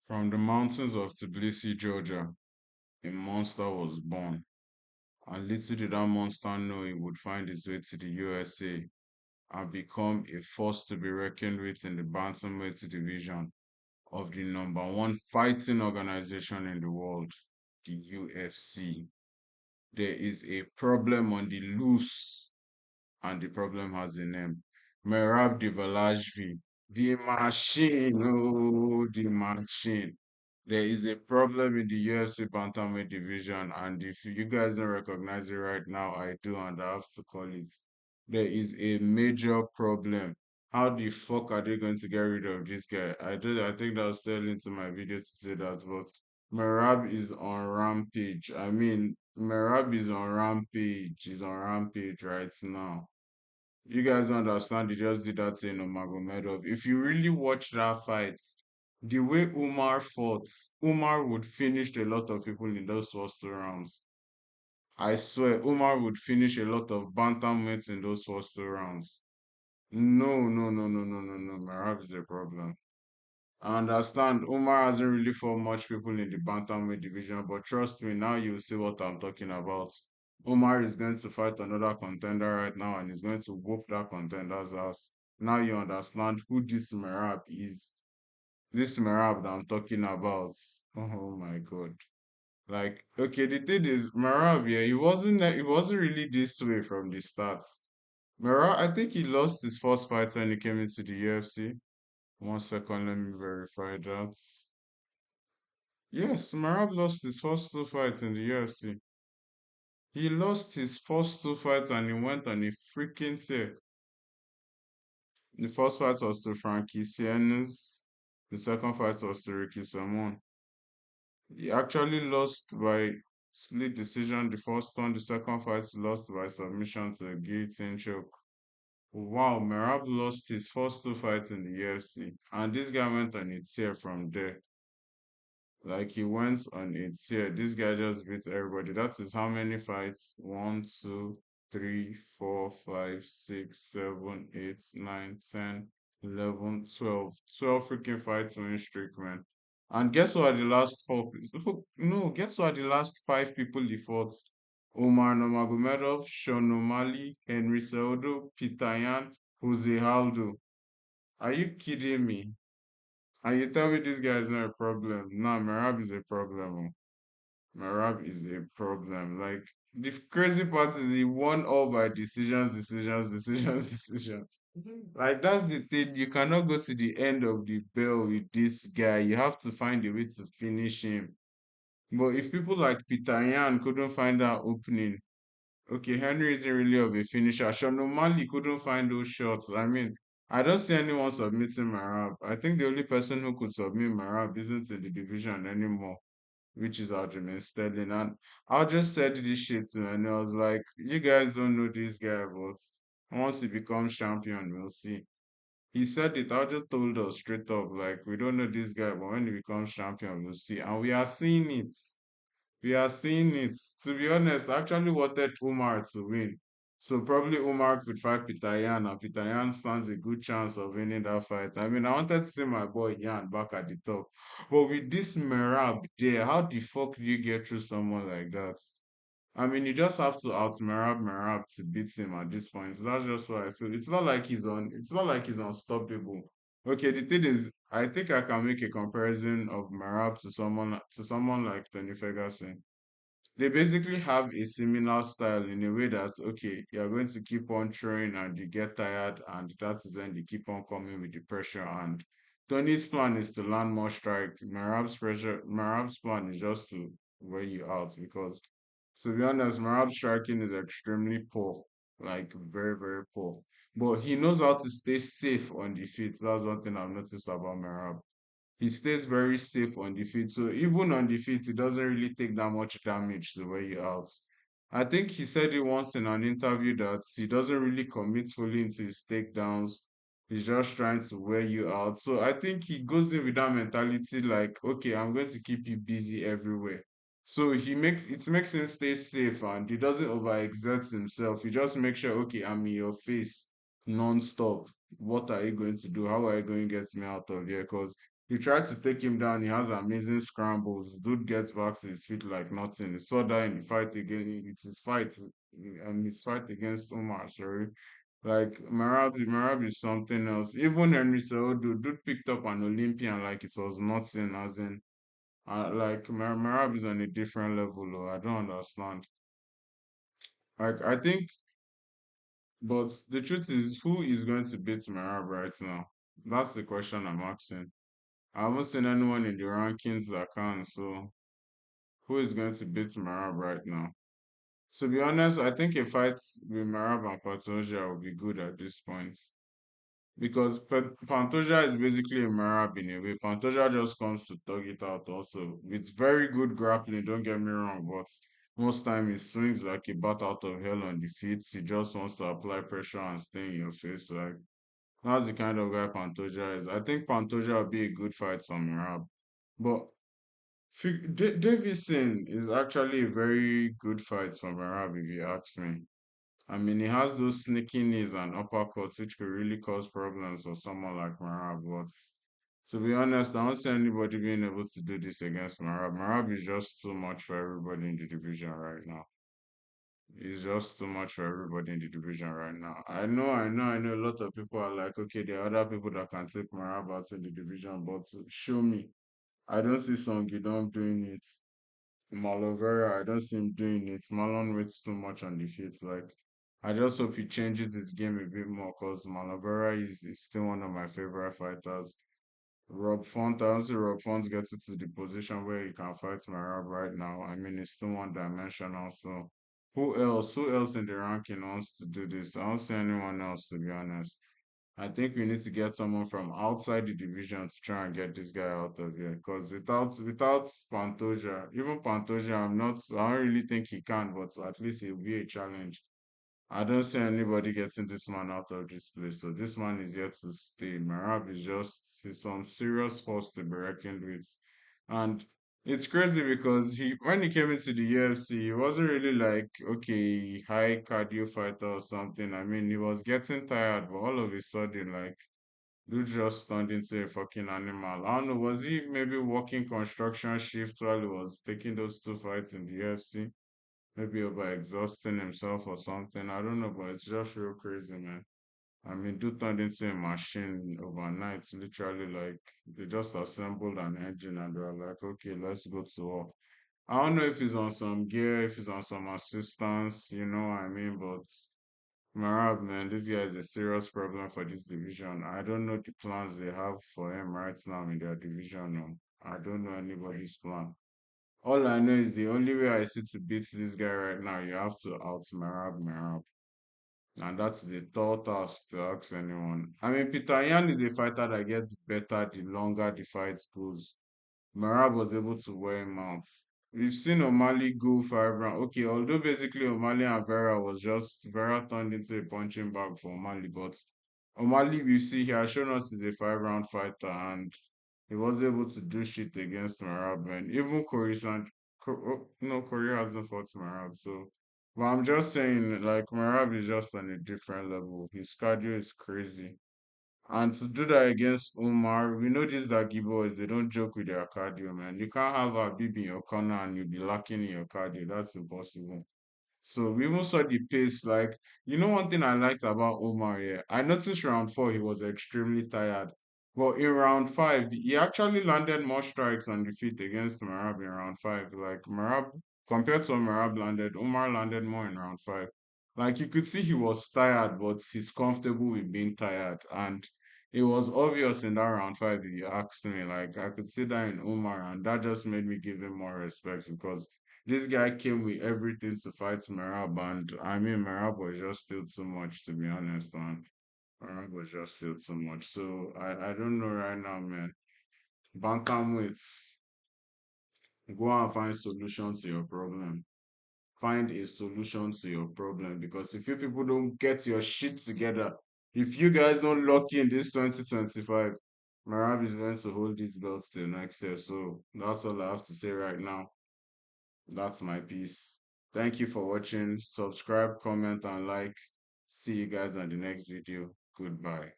From the mountains of Tbilisi, Georgia, a monster was born, and little did that monster know it would find its way to the USA and become a force to be reckoned with in the bantamweight division of the number one fighting organization in the world, the UFC. There is a problem on the loose, and the problem has a name. Merab Dvalishvili, the machine, oh, the machine. There is a problem in the UFC bantamweight division, and if you guys don't recognize it right now, I do, and I have to call it. There is a major problem. How the fuck are they going to get rid of this guy? I think that was still into my video to say that, but Merab is on rampage. I mean, Merab is on rampage. He's on rampage right now. You guys don't understand. They just did that thing on Magomedov. If you really watch that fight, the way Umar fought, Umar would finish a lot of people in those first two rounds. I swear, Umar would finish a lot of bantamweights in those first two rounds. No, no, no, no, no, no, no. Merab is a problem. I understand Umar hasn't really fought much people in the bantamweight division, but trust me, now you'll see what I'm talking about. Umar is going to fight another contender right now and he's going to whoop that contender's ass. Now you understand who this Merab is. This Merab that I'm talking about. Oh my god. Like, okay, the thing is, Merab, yeah, he wasn't really this way from the start. Merab, I think he lost his first fight when he came into the UFC. One second, let me verify that. Yes, Merab lost his first two fights in the UFC. He lost his first two fights and he went on a freaking tear. The first fight was to Frankie Sienes. The second fight was to Ricky Simon. He actually lost by split decision the first one. The second fight lost by submission to a guillotine choke. Wow, Merab lost his first two fights in the UFC. And this guy went on a tear from there. Like he went on a tear. This guy just beat everybody. That is how many fights? 12 freaking fights winning streak, man. And guess what? The last four. No, guess what? The last five people he fought: Omar Nurmagomedov, Sean O'Malley, Henry Cejudo, Peter Yan, Jose Aldo. Are you kidding me? And you tell me this guy is not a problem? Nah, Merab is a problem. Oh. Merab is a problem. Like the crazy part is he won all by decisions. Like that's the thing. You cannot go to the end of the bell with this guy. You have to find a way to finish him. But if people like Peter Yan couldn't find that opening, okay, Henry isn't really of a finisher. Sean O'Malley couldn't find those shots. I mean, I don't see anyone submitting Merab. I think the only person who could submit Merab isn't in the division anymore, which is Aljamain Sterling. And I just said this shit to him, and I was like, you guys don't know this guy, but once he becomes champion, we'll see. He said it, I just told us straight up, like, we don't know this guy, but when he becomes champion, we'll see. And we are seeing it. We are seeing it. To be honest, I actually wanted Umar to win. So probably Umar could fight Peter Yan, and Peter Yan stands a good chance of winning that fight. I mean, I wanted to see my boy Yan back at the top. But with this Merab there, how the fuck do you get through someone like that? I mean, you just have to out Merab to beat him at this point. So that's just what I feel. It's not like he's unstoppable. Okay, the thing is, I think I can make a comparison of Merab to someone like Tony Ferguson. They basically have a similar style in a way that okay, you're going to keep on throwing and you get tired, and that is when they keep on coming with the pressure. And Tony's plan is to land more strike. Merab's plan is just to wear you out because to be honest, Merab's striking is extremely poor. Like very, very poor. But he knows how to stay safe on the feet. That's one thing I've noticed about Merab. He stays very safe on the feet. So even on the feet, he doesn't really take that much damage to wear you out. I think he said it once in an interview that he doesn't really commit fully into his takedowns. He's just trying to wear you out. So I think he goes in with that mentality like, okay, I'm going to keep you busy everywhere. So it makes him stay safe and he doesn't overexert himself. He just makes sure, okay, I'm in your face non-stop. What are you going to do? How are you going to get me out of here? Because He tried to take him down. He has amazing scrambles. Dude gets back to his feet like nothing. He saw that in the fight again. It's his fight against Omar. Sorry, like Merab is something else. Even Henry Cejudo, dude picked up an Olympian like it was nothing. As in, like Merab is on a different level. Though. I don't understand. Like I think, but the truth is, who is going to beat Merab right now? That's the question I'm asking. I haven't seen anyone in the rankings that can, so who is going to beat Merab right now? To be honest, I think a fight with Merab and Pantoja will be good at this point. Because Pantoja is basically a Merab in a way. Pantoja just comes to thug it out also. With very good grappling, don't get me wrong, but most time he swings like a bat out of hell on the feet. He just wants to apply pressure and stay in your face. Like that's the kind of guy Pantoja is. I think Pantoja will be a good fight for Merab. But Davison is actually a very good fight for Merab, if you ask me. I mean, he has those sneaky knees and uppercuts, which could really cause problems for someone like Merab. But to be honest, I don't see anybody being able to do this against Merab. Merab is just too much for everybody in the division right now. He's just too much for everybody in the division right now. I know. A lot of people are like, okay, there are other people that can take Merab out in the division, but show me. I don't see Song Yudong doing it. Malovera, I don't see him doing it. Marlon waits too much on the feet. Like, I just hope he changes his game a bit more because Malovera is still one of my favorite fighters. Rob Font, I don't see Rob Font gets it to the position where he can fight Merab right now. I mean, it's still one dimensional. So, who else? Who else in the ranking wants to do this? I don't see anyone else, to be honest. I think we need to get someone from outside the division to try and get this guy out of here. Because without Pantoja, even Pantoja, I don't really think he can, but at least it'll be a challenge. I don't see anybody getting this man out of this place. So this man is here to stay. Merab is just he's some serious force to be reckoned with. And it's crazy because he when he came into the UFC, he wasn't really like, okay, high cardio fighter or something. I mean, he was getting tired, but all of a sudden, like, dude just turned into a fucking animal. I don't know, was he maybe working construction shift while he was taking those two fights in the UFC? Maybe by exhausting himself or something. I don't know, but it's just real crazy, man. I mean, dude turned into a machine overnight. Literally, like they just assembled an engine and they were like, okay, let's go to work. I don't know if he's on some gear, if he's on some assistance, you know what I mean? But Merab, man, this guy is a serious problem for this division. I don't know the plans they have for him right now in their division. No. I don't know anybody's plan. All I know is the only way I see to beat this guy right now, you have to out Merab. And that's the tall task to ask anyone. I mean, Peter Yan is a fighter that gets better the longer the fight goes. Merab was able to wear him out. We've seen O'Malley go 5 rounds. Okay, although basically O'Malley and Vera was just Vera turned into a punching bag for O'Malley, but O'Malley, we see, he has shown us is a 5 round fighter and he was able to do shit against Merab. And even no, Corey hasn't fought Merab, so. But I'm just saying, like, Merab is just on a different level. His cardio is crazy. And to do that against Umar, we know these Dagi boys, they don't joke with their cardio, man. You can't have a BB in your corner and you'll be lacking in your cardio. That's impossible. So we even saw the pace. Like, one thing I liked about Omar, yeah, I noticed round 4 he was extremely tired. But in round 5, he actually landed more strikes on the feet against Merab in round 5. Like Merab, compared to what Merab landed, Omar landed more in round 5. Like you could see he was tired, but he's comfortable with being tired. And it was obvious in that round 5 if you asked me. Like I could see that in Omar, and that just made me give him more respect because this guy came with everything to fight Merab, and I mean, Merab was just still too much, to be honest, man. Merab was just still too much. So I don't know right now, man. Bantamweights, go and find solution to your problem. Find a solution to your problem because if you people don't get your shit together, if you guys don't lock in this 2025, Merab is going to hold these belts till next year. So that's all I have to say right now. That's my piece. Thank you for watching. Subscribe, comment, and like. See you guys on the next video. Goodbye.